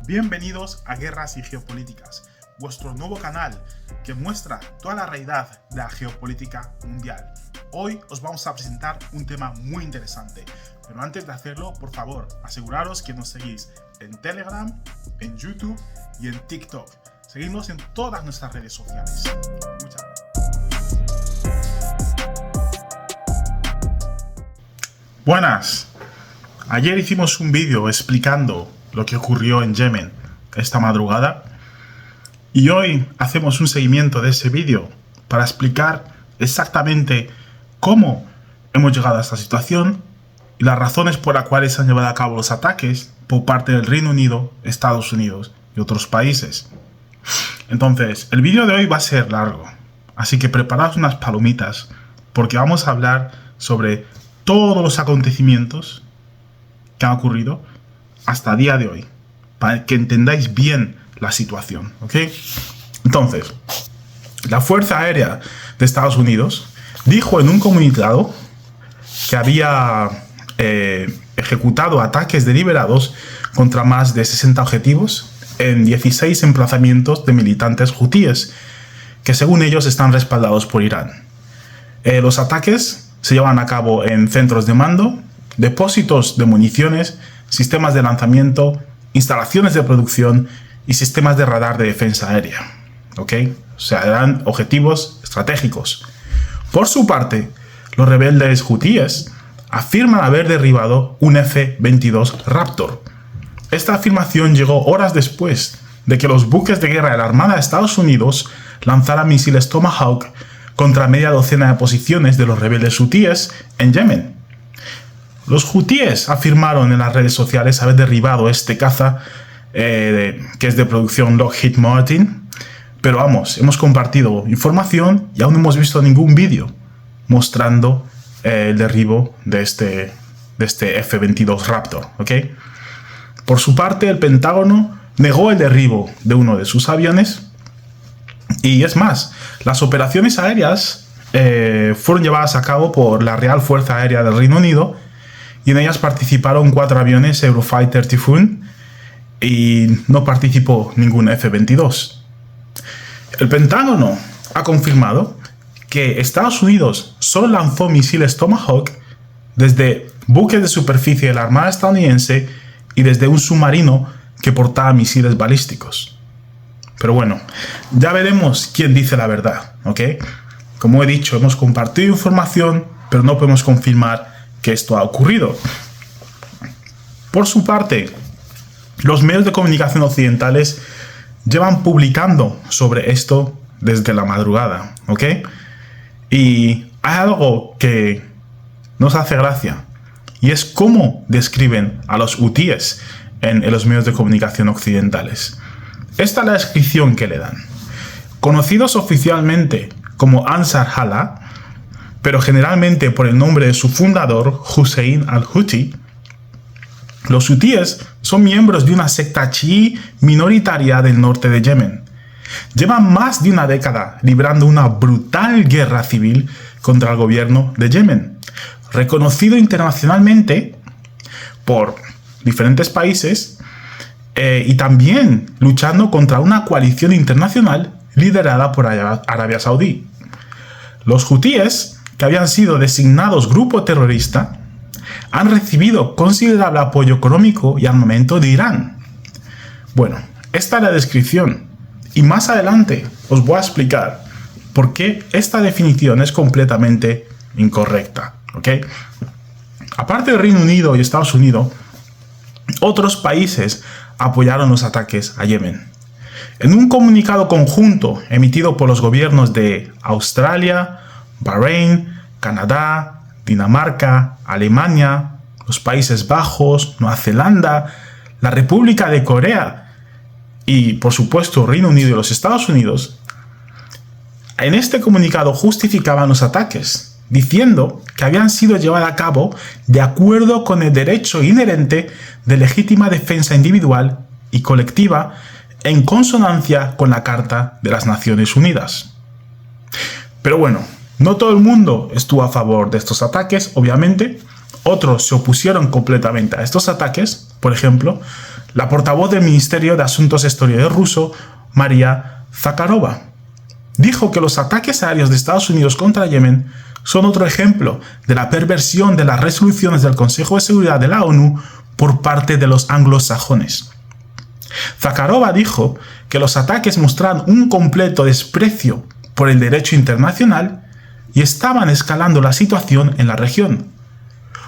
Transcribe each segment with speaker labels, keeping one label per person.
Speaker 1: Bienvenidos a Guerras y Geopolíticas, vuestro nuevo canal que muestra toda la realidad de la geopolítica mundial. Hoy os vamos a presentar un tema muy interesante, pero antes de hacerlo, por favor, aseguraros que nos seguís en Telegram, en YouTube y en TikTok. Seguidnos en todas nuestras redes sociales. Muchas gracias. Buenas. Ayer hicimos un vídeo explicando lo que ocurrió en Yemen esta madrugada y hoy hacemos un seguimiento de ese vídeo para explicar exactamente cómo hemos llegado a esta situación y las razones por las cuales se han llevado a cabo los ataques por parte del Reino Unido, Estados Unidos y otros países. Entonces, el vídeo de hoy va a ser largo, así que preparaos unas palomitas porque vamos a hablar sobre todos los acontecimientos que han ocurrido hasta el día de hoy, para que entendáis bien la situación, ¿ok? Entonces, la Fuerza Aérea de Estados Unidos dijo en un comunicado que había ejecutado ataques deliberados contra más de 60 objetivos en 16 emplazamientos de militantes hutíes, que según ellos están respaldados por Irán. Los ataques se llevan a cabo en centros de mando, depósitos de municiones, sistemas de lanzamiento, instalaciones de producción y sistemas de radar de defensa aérea. ¿Ok? O sea, eran objetivos estratégicos. Por su parte, los rebeldes hutíes afirman haber derribado un F-22 Raptor. Esta afirmación llegó horas después de que los buques de guerra de la Armada de Estados Unidos lanzaran misiles Tomahawk contra media docena de posiciones de los rebeldes hutíes en Yemen. Los hutíes afirmaron en las redes sociales haber derribado este caza que es de producción Lockheed Martin, pero vamos, hemos compartido información y aún no hemos visto ningún vídeo mostrando el derribo de este F-22 Raptor, ¿ok? Por su parte, el Pentágono negó el derribo de uno de sus aviones y es más, las operaciones aéreas fueron llevadas a cabo por la Real Fuerza Aérea del Reino Unido y en ellas participaron 4 aviones Eurofighter Typhoon y no participó ningún F-22. El Pentágono ha confirmado que Estados Unidos solo lanzó misiles Tomahawk desde buques de superficie de la Armada estadounidense y desde un submarino que portaba misiles balísticos. Pero bueno, ya veremos quién dice la verdad, ¿ok? Como he dicho, hemos compartido información, pero no podemos confirmar que esto ha ocurrido. Por su parte, los medios de comunicación occidentales llevan publicando sobre esto desde la madrugada, ¿ok? Y hay algo que nos hace gracia, y es cómo describen a los hutíes en los medios de comunicación occidentales. Esta es la descripción que le dan. Conocidos oficialmente como Ansar Allah, pero generalmente por el nombre de su fundador, Hussein al-Houthi, los hutíes son miembros de una secta chií minoritaria del norte de Yemen. Llevan más de una década librando una brutal guerra civil contra el gobierno de Yemen, reconocido internacionalmente por diferentes países y también luchando contra una coalición internacional liderada por Arabia Saudí. Los hutíes, que habían sido designados grupo terrorista, han recibido considerable apoyo económico y armamento de Irán. Bueno, esta es la descripción y más adelante os voy a explicar por qué esta definición es completamente incorrecta, ¿ok? Aparte del Reino Unido y Estados Unidos, otros países apoyaron los ataques a Yemen. En un comunicado conjunto emitido por los gobiernos de Australia, Bahrein, Canadá, Dinamarca, Alemania, los Países Bajos, Nueva Zelanda, la República de Corea y, por supuesto, Reino Unido y los Estados Unidos, en este comunicado justificaban los ataques, diciendo que habían sido llevados a cabo de acuerdo con el derecho inherente de legítima defensa individual y colectiva en consonancia con la Carta de las Naciones Unidas. Pero bueno, no todo el mundo estuvo a favor de estos ataques, obviamente. Otros se opusieron completamente a estos ataques. Por ejemplo, la portavoz del Ministerio de Asuntos Exteriores ruso, María Zakharova, dijo que los ataques aéreos de Estados Unidos contra Yemen son otro ejemplo de la perversión de las resoluciones del Consejo de Seguridad de la ONU por parte de los anglosajones. Zakharova dijo que los ataques mostraban un completo desprecio por el derecho internacional y estaban escalando la situación en la región.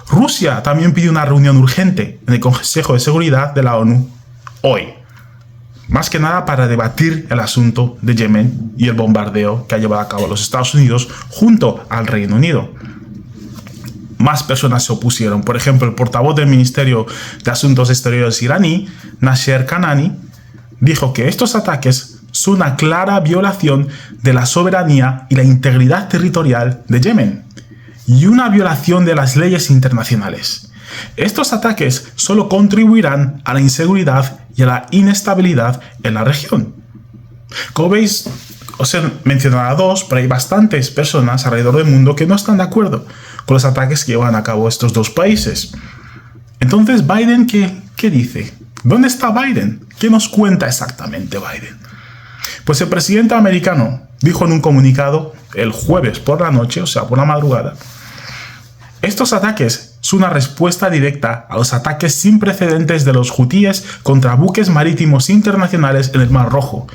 Speaker 1: Rusia también pidió una reunión urgente en el Consejo de Seguridad de la ONU hoy, más que nada para debatir el asunto de Yemen y el bombardeo que ha llevado a cabo los Estados Unidos junto al Reino Unido. Más personas se opusieron. Por ejemplo, el portavoz del Ministerio de Asuntos Exteriores iraní, Nasser Kanani, dijo que estos ataques son una clara violación de la soberanía y la integridad territorial de Yemen y una violación de las leyes internacionales. Estos ataques solo contribuirán a la inseguridad y a la inestabilidad en la región. Como veis, os he mencionado a dos, pero hay bastantes personas alrededor del mundo que no están de acuerdo con los ataques que llevan a cabo estos dos países. Entonces, ¿Biden qué dice? ¿Dónde está Biden? ¿Qué nos cuenta exactamente Biden? Pues el presidente americano dijo en un comunicado el jueves por la noche, o sea, por la madrugada, estos ataques son una respuesta directa a los ataques sin precedentes de los hutíes contra buques marítimos internacionales en el Mar Rojo,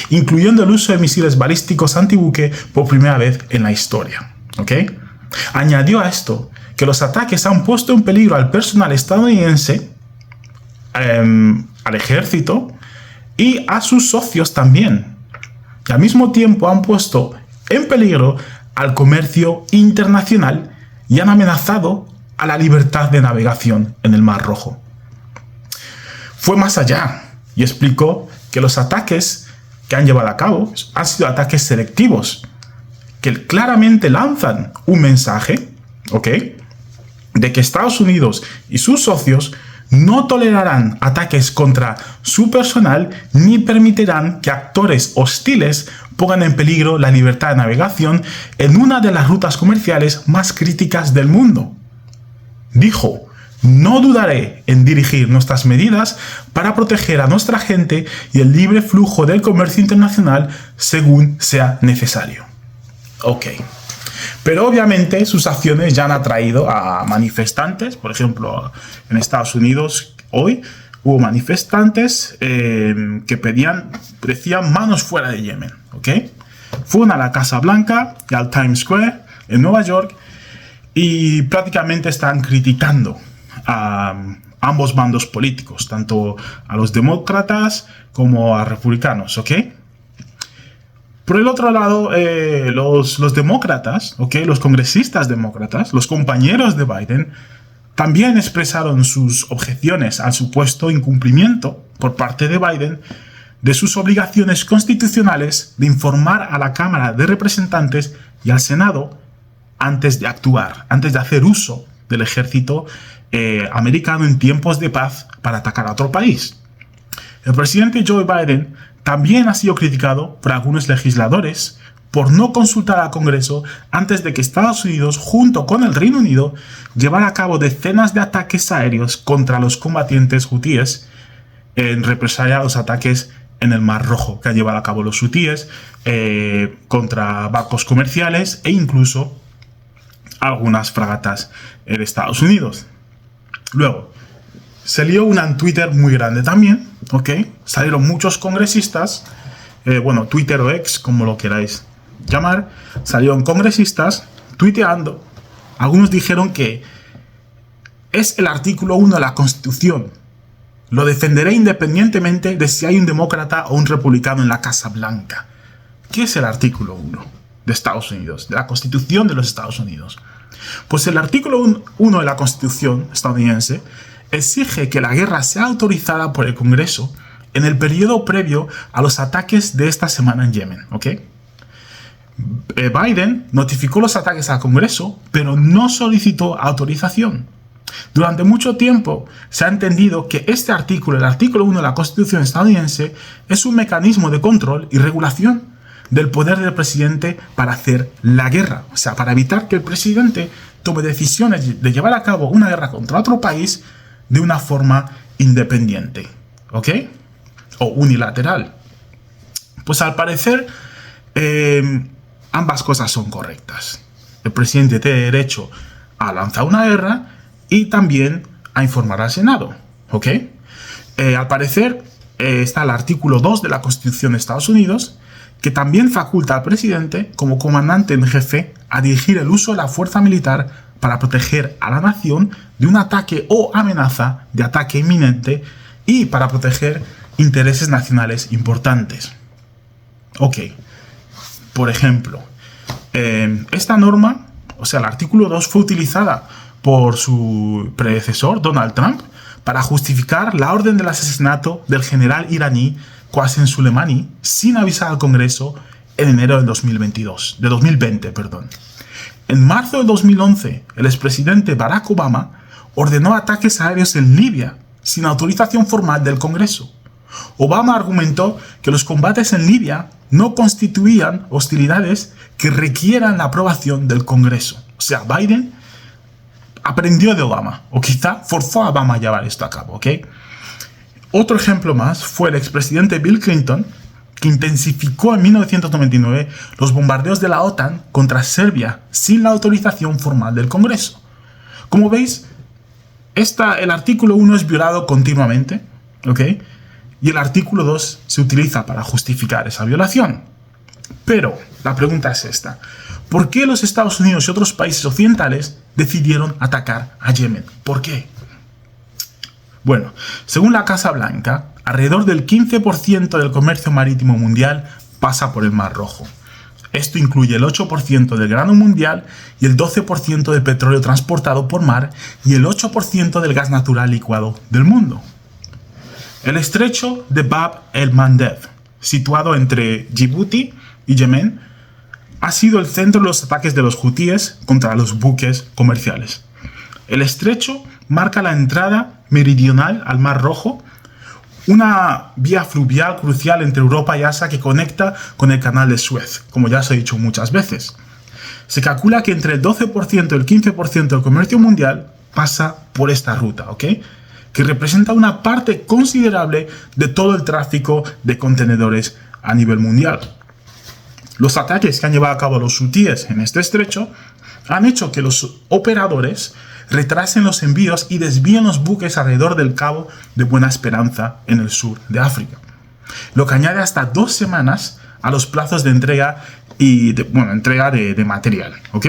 Speaker 1: incluyendo el uso de misiles balísticos antibuque por primera vez en la historia. ¿Ok? Añadió a esto que los ataques han puesto en peligro al personal estadounidense, al ejército y a sus socios también. Y al mismo tiempo han puesto en peligro al comercio internacional y han amenazado a la libertad de navegación en el Mar Rojo. Fue más allá y explicó que los ataques que han llevado a cabo han sido ataques selectivos, que claramente lanzan un mensaje, ¿ok?, de que Estados Unidos y sus socios no tolerarán ataques contra su personal ni permitirán que actores hostiles pongan en peligro la libertad de navegación en una de las rutas comerciales más críticas del mundo. Dijo: no dudaré en dirigir nuestras medidas para proteger a nuestra gente y el libre flujo del comercio internacional según sea necesario. Ok. Pero obviamente sus acciones ya han atraído a manifestantes. Por ejemplo, en Estados Unidos hoy hubo manifestantes que decían manos fuera de Yemen. ¿Ok? Fueron a la Casa Blanca y al Times Square en Nueva York y prácticamente están criticando a ambos bandos políticos, tanto a los demócratas como a republicanos. ¿Ok? Por el otro lado, los demócratas, ¿okay?, los congresistas demócratas, los compañeros de Biden, también expresaron sus objeciones al supuesto incumplimiento por parte de Biden de sus obligaciones constitucionales de informar a la Cámara de Representantes y al Senado antes de actuar, antes de hacer uso del ejército americano en tiempos de paz para atacar a otro país. El presidente Joe Biden también ha sido criticado por algunos legisladores por no consultar al Congreso antes de que Estados Unidos, junto con el Reino Unido, llevara a cabo decenas de ataques aéreos contra los combatientes hutíes en represalia a los ataques en el Mar Rojo que han llevado a cabo los hutíes contra barcos comerciales e incluso algunas fragatas de Estados Unidos. Luego, se lió una en Twitter muy grande también, ¿ok? Salieron muchos congresistas, Twitter o X, como lo queráis llamar, salieron congresistas tuiteando. Algunos dijeron que es el artículo 1 de la Constitución. Lo defenderé independientemente de si hay un demócrata o un republicano en la Casa Blanca. ¿Qué es el artículo 1 de Estados Unidos, de la Constitución de los Estados Unidos? Pues el artículo 1 de la Constitución estadounidense exige que la guerra sea autorizada por el Congreso en el periodo previo a los ataques de esta semana en Yemen, ¿ok? Biden notificó los ataques al Congreso, pero no solicitó autorización. Durante mucho tiempo se ha entendido que este artículo, el artículo 1 de la Constitución estadounidense, es un mecanismo de control y regulación del poder del presidente para hacer la guerra. O sea, para evitar que el presidente tome decisiones de llevar a cabo una guerra contra otro país de una forma independiente. ¿ok? O unilateral. Pues al parecer, ambas cosas son correctas. El presidente tiene derecho a lanzar una guerra y también a informar al Senado, ¿ok? Al parecer, está el artículo 2 de la Constitución de Estados Unidos, que también faculta al presidente, como comandante en jefe, a dirigir el uso de la fuerza militar para proteger a la nación de un ataque o amenaza de ataque inminente y para proteger intereses nacionales importantes. Ok, por ejemplo, esta norma, o sea, el artículo 2 fue utilizada por su predecesor, Donald Trump, para justificar la orden del asesinato del general iraní Qasem Soleimani sin avisar al Congreso en enero del 2020. En marzo del 2011, el expresidente Barack Obama ordenó ataques aéreos en Libia sin autorización formal del Congreso. Obama argumentó que los combates en Libia no constituían hostilidades que requieran la aprobación del Congreso. O sea, Biden aprendió de Obama, o quizá forzó a Obama a llevar esto a cabo, ¿ok? Otro ejemplo más fue el expresidente Bill Clinton, que intensificó en 1999 los bombardeos de la OTAN contra Serbia sin la autorización formal del Congreso. Como veis, el artículo 1 es violado continuamente, ¿ok? Y el artículo 2 se utiliza para justificar esa violación. Pero la pregunta es esta: ¿por qué los Estados Unidos y otros países occidentales decidieron atacar a Yemen? ¿Por qué? Bueno, según la Casa Blanca, alrededor del 15% del comercio marítimo mundial pasa por el Mar Rojo. Esto incluye el 8% del grano mundial y el 12% del petróleo transportado por mar y el 8% del gas natural licuado del mundo. El estrecho de Bab el-Mandeb, situado entre Djibouti y Yemen, ha sido el centro de los ataques de los hutíes contra los buques comerciales. El estrecho marca la entrada meridional al Mar Rojo, una vía fluvial crucial entre Europa y Asia que conecta con el canal de Suez, como ya os he dicho muchas veces. Se calcula que entre el 12% y el 15% del comercio mundial pasa por esta ruta, ¿ok? Que representa una parte considerable de todo el tráfico de contenedores a nivel mundial. Los ataques que han llevado a cabo los hutíes en este estrecho han hecho que los operadores retrasen los envíos y desvíen los buques alrededor del Cabo de Buena Esperanza en el sur de África, lo que añade hasta 2 semanas a los plazos de entrega de material, ¿ok?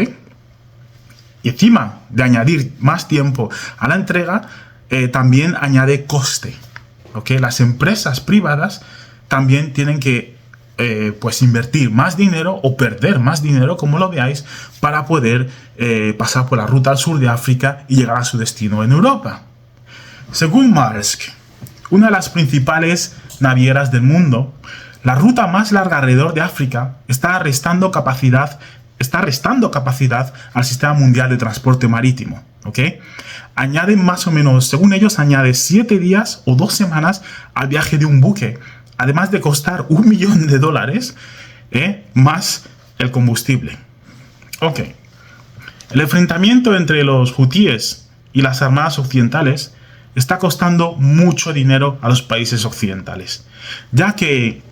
Speaker 1: Y encima de añadir más tiempo a la entrega, también añade coste, ¿ok? Las empresas privadas también tienen que invertir más dinero o perder más dinero, como lo veáis, para poder pasar por la ruta al sur de África y llegar a su destino en Europa. Según Maersk, una de las principales navieras del mundo, la ruta más larga alrededor de África está restando capacidad al sistema mundial de transporte marítimo, ¿ok? Añaden más o menos, según ellos, añade 7 días o 2 semanas al viaje de un buque, además de costar $1 millón más el combustible. Ok. El enfrentamiento entre los hutíes y las armadas occidentales está costando mucho dinero a los países occidentales, ya que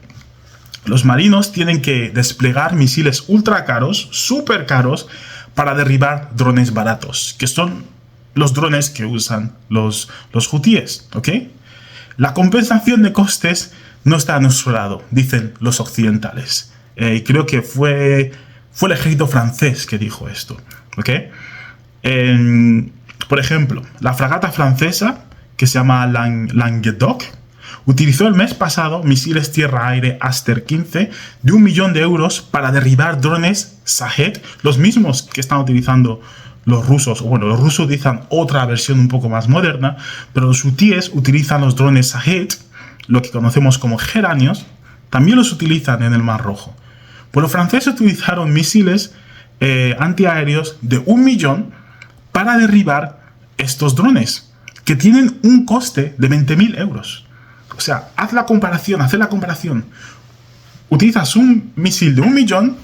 Speaker 1: los marinos tienen que desplegar misiles ultra caros, súper caros, para derribar drones baratos, que son los drones que usan los hutíes, ¿ok? La compensación de costes no está a nuestro lado, dicen los occidentales. Creo que fue el ejército francés que dijo esto, ¿ok? Por ejemplo, la fragata francesa, que se llama Languedoc, utilizó el mes pasado misiles tierra-aire Aster 15 de €1 millón para derribar drones Shahed, los mismos que están utilizando los rusos. Bueno, los rusos utilizan otra versión un poco más moderna, pero los hutíes utilizan los drones Shahed, lo que conocemos como geranios, también los utilizan en el Mar Rojo. Pues los franceses utilizaron misiles antiaéreos de €1 millón para derribar estos drones, que tienen un coste de €20.000. O sea, haz la comparación. Utilizas un misil de €1 millón,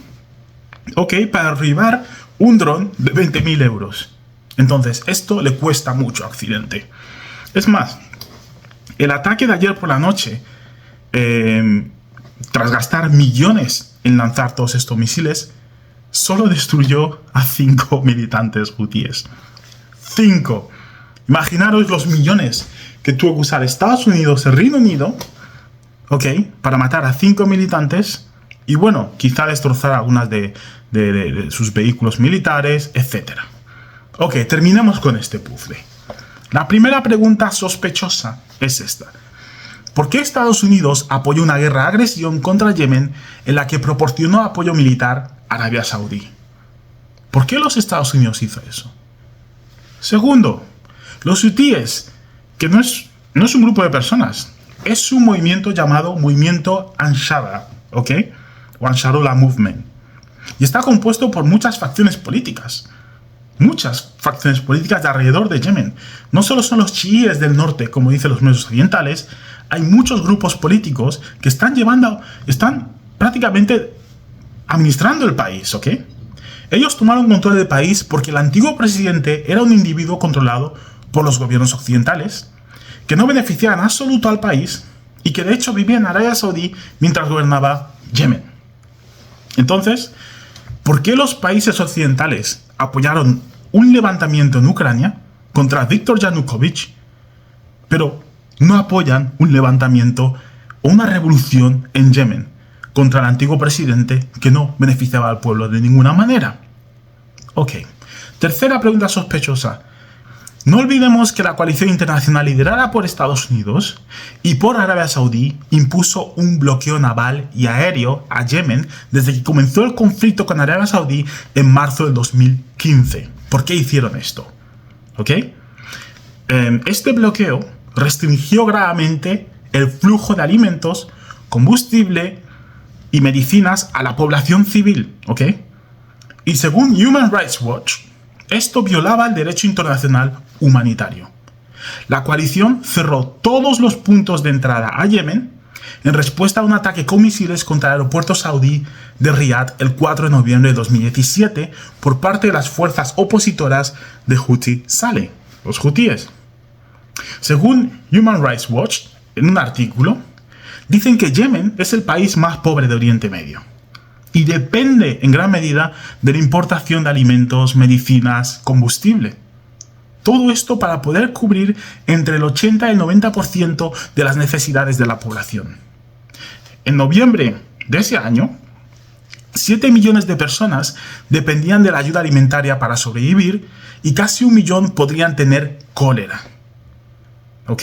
Speaker 1: ok, para derribar un dron de €20.000. Entonces, esto le cuesta mucho a Occidente. Es más, el ataque de ayer por la noche, tras gastar millones en lanzar todos estos misiles, solo destruyó a 5 militantes hutíes. 5. Imaginaros los millones que tuvo que usar Estados Unidos, el Reino Unido, ¿ok?, para matar a 5 militantes y, bueno, quizá destrozar algunas de sus vehículos militares, etc. Ok, terminemos con este puzzle. La primera pregunta sospechosa es esta. ¿Por qué Estados Unidos apoyó una guerra de agresión contra Yemen en la que proporcionó apoyo militar a Arabia Saudí? ¿Por qué los Estados Unidos hizo eso? Segundo, los hutíes, que no es un grupo de personas, es un movimiento llamado Movimiento Ansara, ¿ok? O Ansarullah Movement. Y está compuesto por muchas facciones políticas. Muchas facciones políticas de alrededor de Yemen. No solo son los chiíes del norte, como dicen los medios orientales, hay muchos grupos políticos que están prácticamente administrando el país, ¿ok? Ellos tomaron control del país porque el antiguo presidente era un individuo controlado por los gobiernos occidentales, que no beneficiaba en absoluto al país y que de hecho vivía en Arabia Saudí mientras gobernaba Yemen. Entonces, ¿por qué los países occidentales apoyaron un levantamiento en Ucrania contra Viktor Yanukovych, pero no apoyan un levantamiento o una revolución en Yemen contra el antiguo presidente que no beneficiaba al pueblo de ninguna manera? Ok. Tercera pregunta sospechosa. No olvidemos que la coalición internacional liderada por Estados Unidos y por Arabia Saudí impuso un bloqueo naval y aéreo a Yemen desde que comenzó el conflicto con Arabia Saudí en marzo del 2015. ¿Por qué hicieron esto? ¿Ok? Este bloqueo restringió gravemente el flujo de alimentos, combustible y medicinas a la población civil. ¿Ok? Y según Human Rights Watch, esto violaba el derecho internacional humanitario. La coalición cerró todos los puntos de entrada a Yemen en respuesta a un ataque con misiles contra el aeropuerto saudí de Riad el 4 de noviembre de 2017 por parte de las fuerzas opositoras de Houthi Saleh, los hutíes. Según Human Rights Watch, en un artículo, dicen que Yemen es el país más pobre de Oriente Medio y depende en gran medida de la importación de alimentos, medicinas, combustible. Todo esto para poder cubrir entre el 80 y el 90% de las necesidades de la población. En noviembre de ese año, 7 millones de personas dependían de la ayuda alimentaria para sobrevivir y casi 1 millón podrían tener cólera. ¿Ok?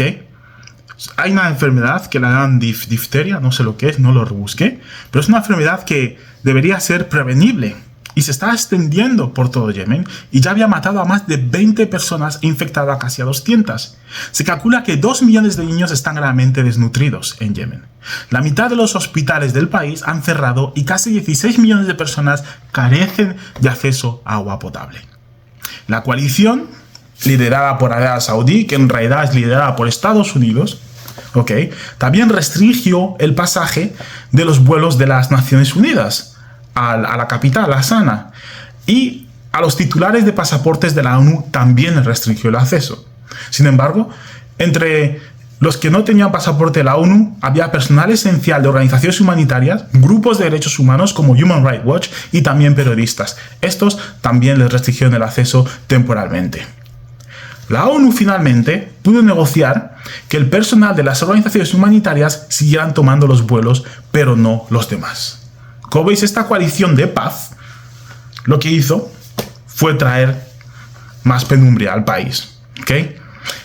Speaker 1: Hay una enfermedad que la llaman difteria, no sé lo que es, no lo rebusqué, pero es una enfermedad que debería ser prevenible y se está extendiendo por todo Yemen y ya había matado a más de 20 personas e infectado a casi a 200. Se calcula que 2 millones de niños están gravemente desnutridos en Yemen. La mitad de los hospitales del país han cerrado y casi 16 millones de personas carecen de acceso a agua potable. La coalición, liderada por Arabia Saudí, que en realidad es liderada por Estados Unidos, también restringió el pasaje de los vuelos de las Naciones Unidas a la capital, a Sanaa, y a los titulares de pasaportes de la ONU también restringió el acceso. Sin embargo, entre los que no tenían pasaporte de la ONU había personal esencial de organizaciones humanitarias, grupos de derechos humanos como Human Rights Watch y también periodistas. Estos también les restringieron el acceso temporalmente. La ONU finalmente pudo negociar que el personal de las organizaciones humanitarias siguieran tomando los vuelos, pero no los demás. Como veis, esta coalición de paz lo que hizo fue traer más penumbra al país.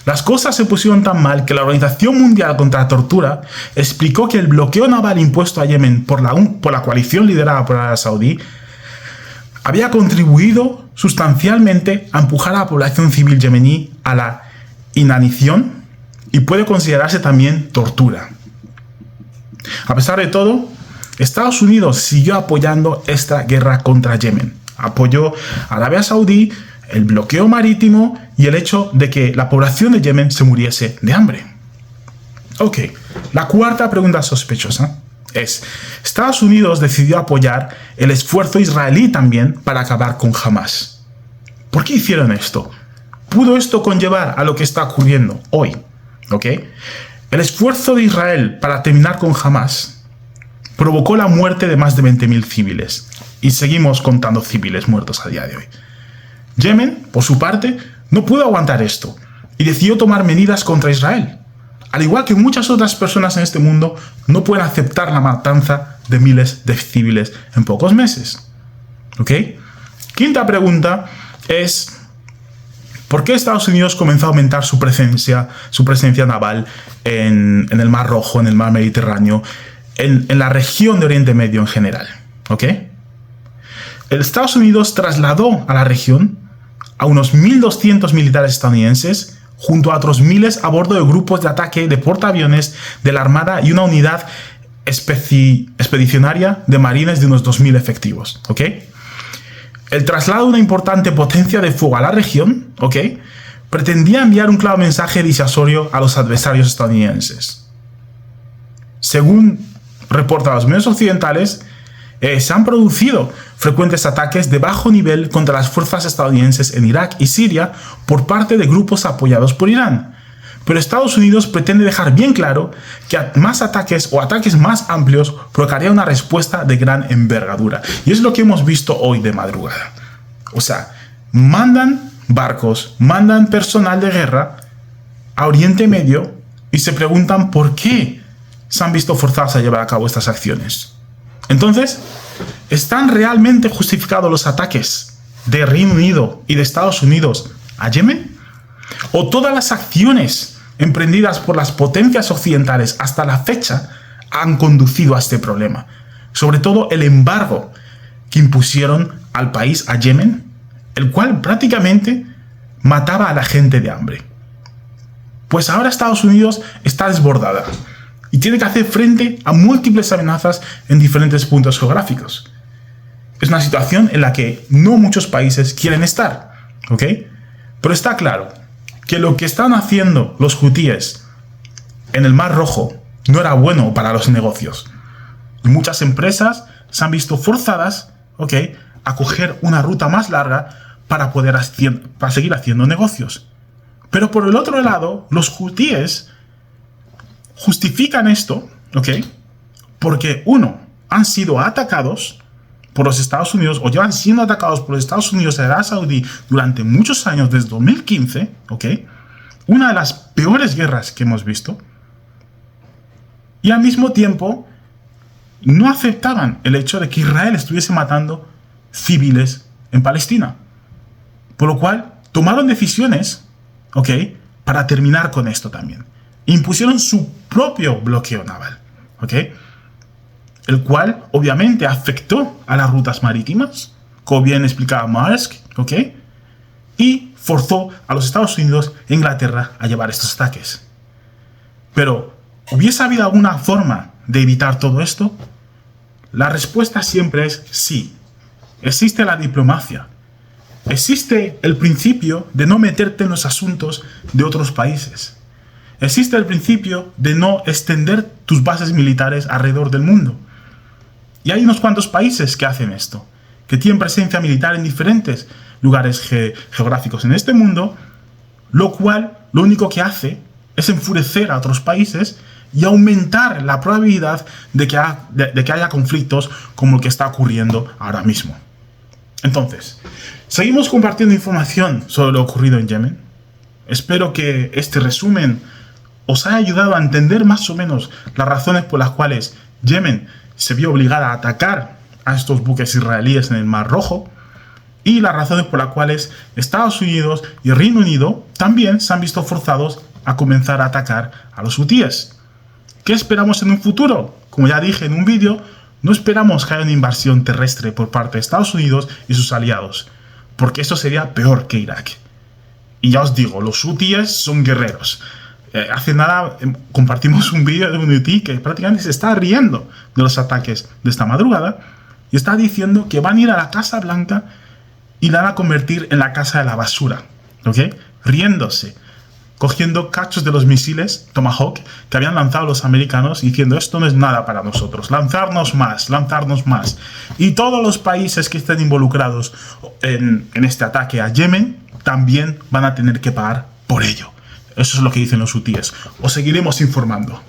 Speaker 1: Las cosas se pusieron tan mal que la Organización Mundial contra la Tortura explicó que el bloqueo naval impuesto a Yemen por la coalición liderada por Arabia Saudí había contribuido sustancialmente a empujar a la población civil yemení a la inanición y puede considerarse también tortura. A pesar de todo, Estados Unidos siguió apoyando esta guerra contra Yemen. Apoyó a Arabia Saudí, el bloqueo marítimo y el hecho de que la población de Yemen se muriese de hambre. Ok, la cuarta pregunta sospechosa es: Estados Unidos decidió apoyar el esfuerzo israelí también para acabar con Hamas. ¿Por qué hicieron esto? ¿Pudo esto conllevar a lo que está ocurriendo hoy? El esfuerzo de Israel para terminar con Hamas provocó la muerte de más de 20.000 civiles. Y seguimos contando civiles muertos a día de hoy. Yemen, por su parte, no pudo aguantar esto y decidió tomar medidas contra Israel. Al igual que muchas otras personas en este mundo, no pueden aceptar la matanza de miles de civiles en pocos meses. ¿Ok? Quinta pregunta es: ¿por qué Estados Unidos comenzó a aumentar su presencia naval en el Mar Rojo, en el Mar Mediterráneo, en la región de Oriente Medio en general? ¿Ok? Estados Unidos trasladó a la región a unos 1.200 militares estadounidenses, junto a otros miles a bordo de grupos de ataque de portaaviones de la Armada y una unidad expedicionaria de marines de unos 2.000 efectivos. ¿Ok? El traslado de una importante potencia de fuego a la región, ¿ok?, pretendía enviar un claro mensaje disuasorio a los adversarios estadounidenses. Según reportan los medios occidentales, se han producido frecuentes ataques de bajo nivel contra las fuerzas estadounidenses en Irak y Siria por parte de grupos apoyados por Irán. Pero Estados Unidos pretende dejar bien claro que más ataques o ataques más amplios provocaría una respuesta de gran envergadura. Y es lo que hemos visto hoy de madrugada. O sea, mandan barcos, mandan personal de guerra a Oriente Medio y se preguntan por qué se han visto forzados a llevar a cabo estas acciones. Entonces, ¿están realmente justificados los ataques de Reino Unido y de Estados Unidos a Yemen? ¿O todas las acciones emprendidas por las potencias occidentales hasta la fecha han conducido a este problema? Sobre todo el embargo que impusieron al país, a Yemen, el cual prácticamente mataba a la gente de hambre. Pues ahora Estados Unidos está desbordada y tiene que hacer frente a múltiples amenazas en diferentes puntos geográficos. Es una situación en la que no muchos países quieren estar, ¿ok? Pero está claro que lo que están haciendo los hutíes en el Mar Rojo no era bueno para los negocios. Y muchas empresas se han visto forzadas, ¿ok?, a coger una ruta más larga para seguir haciendo negocios. Pero por el otro lado, los hutíes justifican esto, ¿ok?, porque uno, han sido atacados por los Estados Unidos, o llevan siendo atacados por los Estados Unidos y Arabia Saudí durante muchos años, desde 2015, ¿ok? Una de las peores guerras que hemos visto. Y al mismo tiempo, no aceptaban el hecho de que Israel estuviese matando civiles en Palestina. Por lo cual, tomaron decisiones, ¿ok?, para terminar con esto también. Impusieron su propio bloqueo naval, ¿ok?, el cual obviamente afectó a las rutas marítimas, como bien explicaba Maersk, ¿ok?, y forzó a los Estados Unidos e Inglaterra a llevar estos ataques. Pero, ¿hubiese habido alguna forma de evitar todo esto? La respuesta siempre es sí. Existe la diplomacia. Existe el principio de no meterte en los asuntos de otros países. Existe el principio de no extender tus bases militares alrededor del mundo. Y hay unos cuantos países que hacen esto, que tienen presencia militar en diferentes lugares geográficos en este mundo, lo cual lo único que hace es enfurecer a otros países y aumentar la probabilidad de que haya conflictos como el que está ocurriendo ahora mismo. Entonces, seguimos compartiendo información sobre lo ocurrido en Yemen. Espero que este resumen os haya ayudado a entender más o menos las razones por las cuales Yemen se vio obligada a atacar a estos buques israelíes en el Mar Rojo y las razones por las cuales Estados Unidos y Reino Unido también se han visto forzados a comenzar a atacar a los hutíes. ¿Qué esperamos en un futuro? Como ya dije en un vídeo, no esperamos que haya una invasión terrestre por parte de Estados Unidos y sus aliados, porque eso sería peor que Irak. Y ya os digo, los hutíes son guerreros. Hace nada compartimos un vídeo de un hutí que prácticamente se está riendo de los ataques de esta madrugada y está diciendo que van a ir a la Casa Blanca y la van a convertir en la casa de la basura, ¿ok? Riéndose, cogiendo cachos de los misiles Tomahawk que habían lanzado los americanos y diciendo esto no es nada para nosotros, lanzarnos más, lanzarnos más. Y todos los países que estén involucrados en este ataque a Yemen también van a tener que pagar por ello. Eso es lo que dicen los hutíes. Os seguiremos informando.